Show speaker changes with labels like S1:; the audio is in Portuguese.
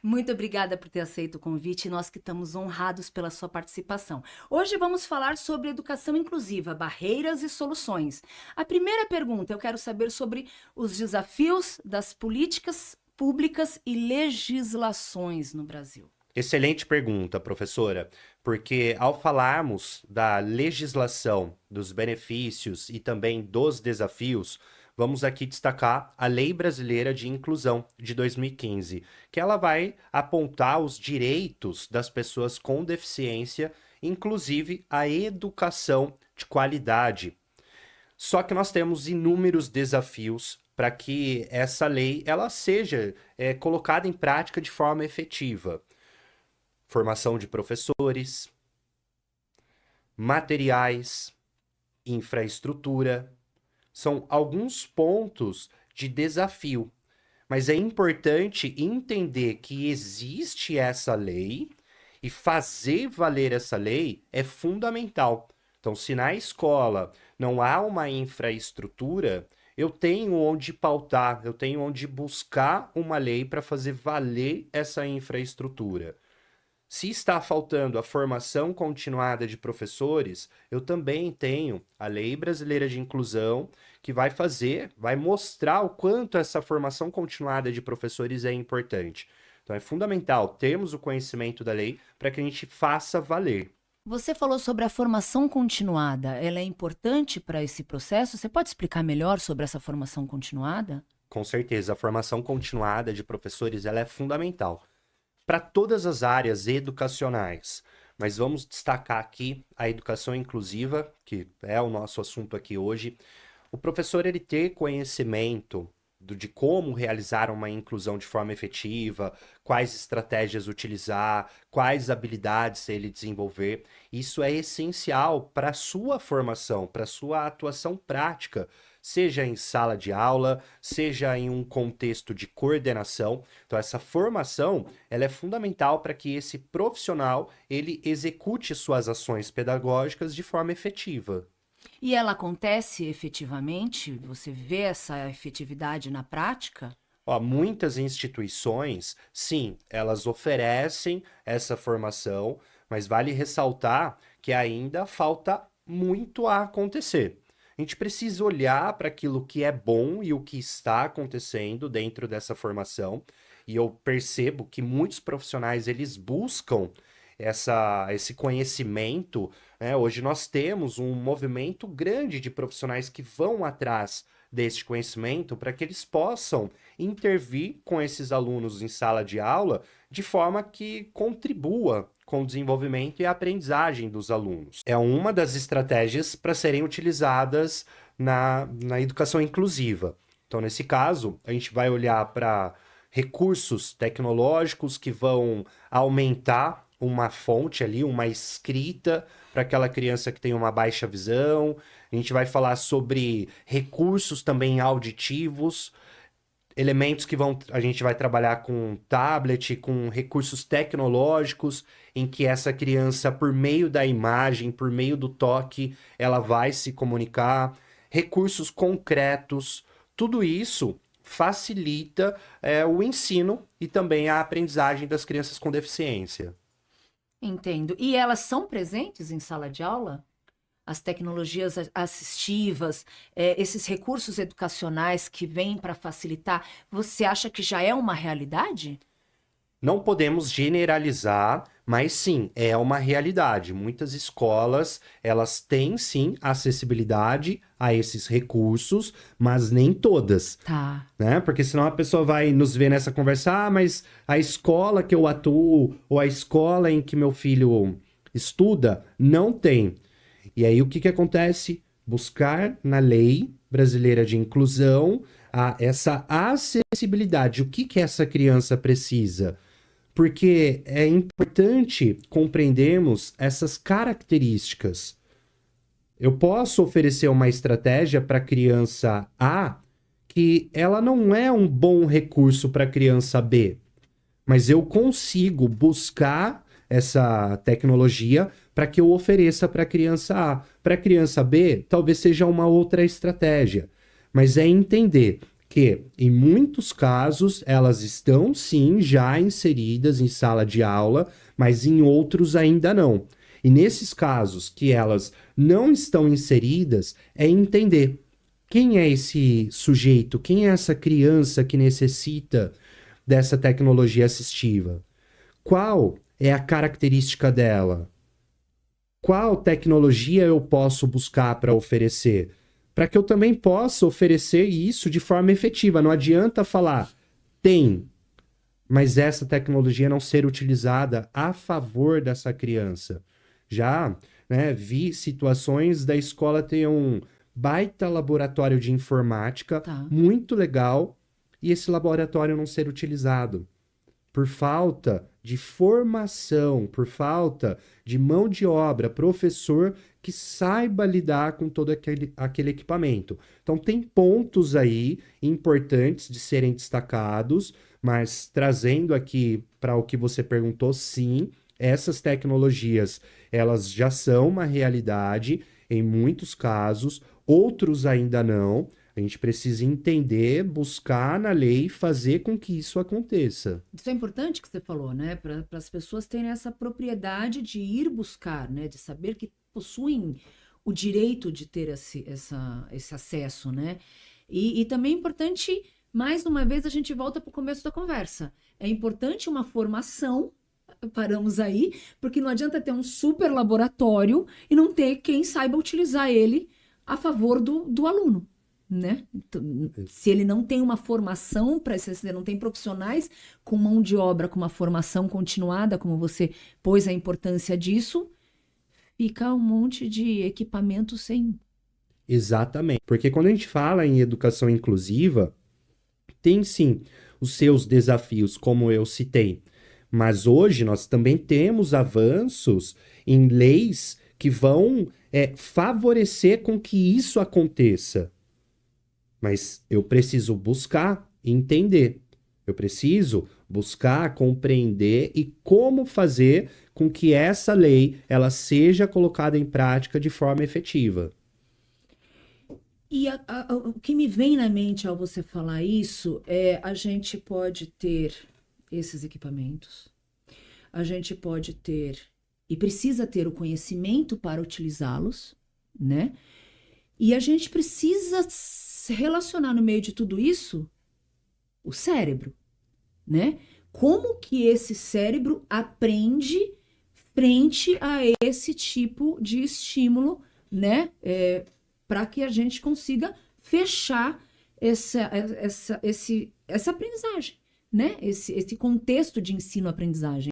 S1: Muito obrigada por ter aceito o convite e nós que estamos honrados pela sua participação. Hoje vamos falar sobre educação inclusiva, barreiras e soluções. A primeira pergunta, eu quero saber sobre os desafios das políticas públicas e legislações no Brasil.
S2: Excelente pergunta, professora, porque ao falarmos da legislação, dos benefícios e também dos desafios, vamos aqui destacar a Lei Brasileira de Inclusão de 2015, que ela vai apontar os direitos das pessoas com deficiência, inclusive a educação de qualidade. Só que nós temos inúmeros desafios para que essa lei ela seja colocada em prática de forma efetiva. Formação de professores, materiais, infraestrutura, são alguns pontos de desafio. Mas é importante entender que existe essa lei e fazer valer essa lei é fundamental. Então, se na escola não há uma infraestrutura, eu tenho onde pautar, eu tenho onde buscar uma lei para fazer valer essa infraestrutura. Se está faltando a formação continuada de professores, eu também tenho a Lei Brasileira de Inclusão, que vai mostrar o quanto essa formação continuada de professores é importante. Então é fundamental termos o conhecimento da lei para que a gente faça valer.
S1: Você falou sobre a formação continuada. Ela é importante para esse processo? Você pode explicar melhor sobre essa formação continuada?
S2: Com certeza, a formação continuada de professores ela é fundamental para todas as áreas educacionais. Mas vamos destacar aqui a educação inclusiva, que é o nosso assunto aqui hoje. O professor ele ter conhecimento de como realizar uma inclusão de forma efetiva, quais estratégias utilizar, quais habilidades ele desenvolver, isso é essencial para a sua formação, para a sua atuação prática, seja em sala de aula, seja em um contexto de coordenação. Então essa formação, ela é fundamental para que esse profissional ele execute suas ações pedagógicas de forma efetiva.
S1: E ela acontece efetivamente? Você vê essa efetividade na prática?
S2: Ó, muitas instituições, sim, elas oferecem essa formação, mas vale ressaltar que ainda falta muito a acontecer. A gente precisa olhar para aquilo que é bom e o que está acontecendo dentro dessa formação, e eu percebo que muitos profissionais eles buscam esse conhecimento, né? Hoje nós temos um movimento grande de profissionais que vão atrás deste conhecimento para que eles possam intervir com esses alunos em sala de aula de forma que contribua com o desenvolvimento e a aprendizagem dos alunos. É uma das estratégias para serem utilizadas na educação inclusiva. Então, nesse caso, a gente vai olhar para recursos tecnológicos que vão aumentar uma fonte ali, uma escrita para aquela criança que tem uma baixa visão. A gente vai falar sobre recursos também auditivos, elementos que a gente vai trabalhar com tablet, com recursos tecnológicos, em que essa criança, por meio da imagem, por meio do toque, ela vai se comunicar, recursos concretos, tudo isso facilita o ensino e também a aprendizagem das crianças com deficiência.
S1: Entendo. E elas são presentes em sala de aula? As tecnologias assistivas, esses recursos educacionais que vêm para facilitar, você acha que já é uma realidade?
S2: Não podemos generalizar, mas sim, é uma realidade. Muitas escolas, elas têm sim acessibilidade a esses recursos, mas nem todas,
S1: Tá.
S2: né? Porque senão a pessoa vai nos ver nessa conversa, mas a escola que eu atuo ou a escola em que meu filho estuda não tem. E aí o que acontece? Buscar na lei brasileira de inclusão essa acessibilidade. O que essa criança precisa? Porque é importante compreendermos essas características. Eu posso oferecer uma estratégia para a criança A que ela não é um bom recurso para a criança B, mas eu consigo buscar essa tecnologia para que eu ofereça para a criança A. Para a criança B, talvez seja uma outra estratégia, mas é entender que, em muitos casos, elas estão sim já inseridas em sala de aula, mas em outros ainda não. E nesses casos que elas não estão inseridas, é entender quem é esse sujeito, quem é essa criança que necessita dessa tecnologia assistiva? Qual é a característica dela? Qual tecnologia eu posso buscar para oferecer? Para que eu também possa oferecer isso de forma efetiva. Não adianta falar, tem, mas essa tecnologia não ser utilizada a favor dessa criança. Já, né, vi situações da escola ter um baita laboratório de informática,
S1: Tá.
S2: muito legal, e esse laboratório não ser utilizado por falta de formação, por falta de mão de obra, professor que saiba lidar com todo aquele equipamento. Então, tem pontos aí importantes de serem destacados, mas trazendo aqui para o que você perguntou, sim, essas tecnologias, elas já são uma realidade em muitos casos, outros ainda não. A gente precisa entender, buscar na lei e fazer com que isso aconteça.
S1: Isso é importante que você falou, né? Para as pessoas terem essa propriedade de ir buscar, né? De saber que possuem o direito de ter esse acesso, né? E também é importante, mais uma vez, a gente volta para o começo da conversa. É importante uma formação, paramos aí, porque não adianta ter um super laboratório e não ter quem saiba utilizar ele a favor do aluno. Né? Então, se ele não tem uma formação, se ele não tem profissionais com mão de obra, com uma formação continuada, como você pôs a importância disso, fica um monte de equipamento sem.
S2: Exatamente. Porque quando a gente fala em educação inclusiva, tem sim os seus desafios, como eu citei. Mas hoje nós também temos avanços em leis que vão favorecer com que isso aconteça. Mas eu preciso buscar entender. Eu preciso buscar compreender e como fazer com que essa lei ela seja colocada em prática de forma efetiva.
S1: E o que me vem na mente ao você falar isso é a gente pode ter esses equipamentos, a gente pode ter e precisa ter o conhecimento para utilizá-los, né? E a gente precisa relacionar no meio de tudo isso o cérebro, né? Como que esse cérebro aprende frente a esse tipo de estímulo, né? Para que a gente consiga fechar essa aprendizagem, né? Esse contexto de ensino-aprendizagem.